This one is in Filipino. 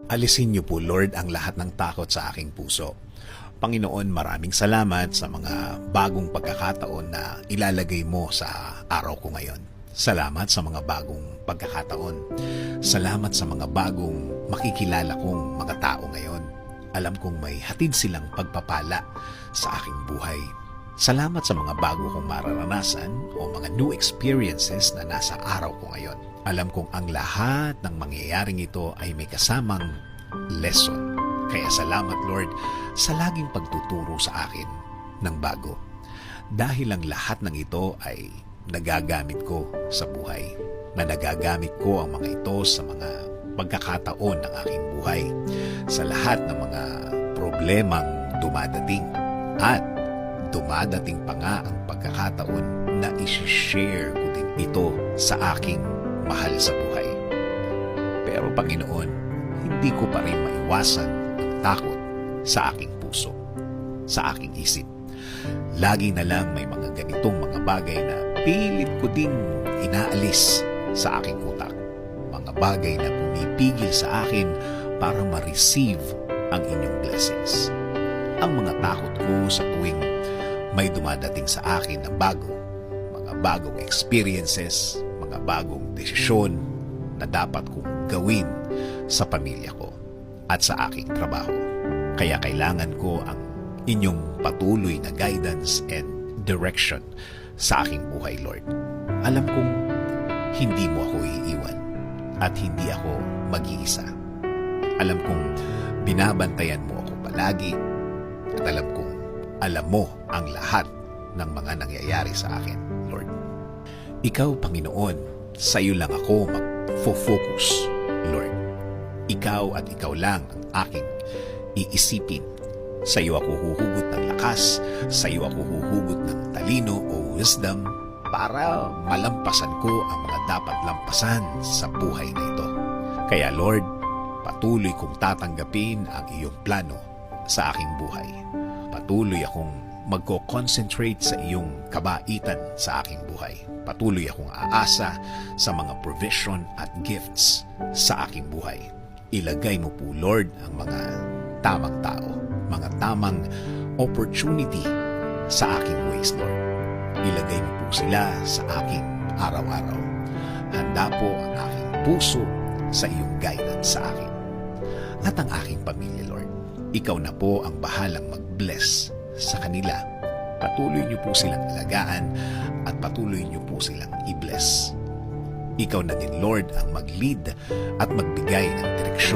Alisin niyo po, Lord, ang lahat ng takot sa aking puso. Panginoon, maraming salamat sa mga bagong pagkakataon na ilalagay mo sa araw ko ngayon. Salamat sa mga bagong pagkakataon. Salamat sa mga bagong makikilala kong mga tao ngayon. Alam kong may hatid silang pagpapala sa aking buhay. Salamat sa mga bago kong mararanasan o mga new experiences na nasa araw ko ngayon. Alam kong ang lahat ng mangyayaring ito ay may kasamang lesson. Kaya salamat, Lord, sa laging pagtuturo sa akin ng bago. Dahil ang lahat ng ito ay nagagamit ko sa buhay. Na nagagamit ko ang mga ito sa mga pagkakataon ng aking buhay. Sa lahat ng mga problemang dumadating. At dumadating pa nga ang pagkakataon na isi-share ko din ito sa aking mahal sa buhay. Pero Panginoon, hindi ko pa rin maiwasan ang takot sa aking puso, sa aking isip. Lagi na lang may mga ganitong mga bagay na pilit ko ding inaalis sa aking utak. Mga bagay na pumipigil sa akin para ma-receive ang inyong blessings. Ang mga takot ko sa tuwing may dumadating sa akin na bago, mga bagong experiences, mga bagong desisyon na dapat kong gawin sa pamilya ko at sa aking trabaho. Kaya kailangan ko ang inyong patuloy na guidance and direction sa aking buhay, Lord. Alam kong hindi mo ako iiwan at hindi ako mag-iisa. Alam kong binabantayan mo ako palagi at alam kong alam mo ang lahat ng mga nangyayari sa akin, Lord. Ikaw, Panginoon, sa iyo lang ako mag-focus, Lord. Ikaw at ikaw lang ang aking iisipin. Sa iyo ako huhugot ng lakas, sa iyo ako huhugot ng talino o wisdom para malampasan ko ang mga dapat lampasan sa buhay na ito. Kaya Lord, patuloy kong tatanggapin ang iyong plano sa aking buhay. Patuloy akong magko-concentrate sa iyong kabaitan sa aking buhay. Patuloy akong aasa sa mga provision at gifts sa aking buhay. Ilagay mo po, Lord, ang mga tamang tao, mga tamang opportunity sa aking ways, Lord. Ilagay mo po sila sa aking araw-araw. Handa po ang aking puso sa iyong guidance sa akin. At ang aking pamilya, Lord. Ikaw na po ang bahalang mag-bless sa kanila. Patuloy niyo po silang alagaan at patuloy niyo po silang i-bless. Ikaw na din, Lord, ang mag-lead at magbigay ng direksyon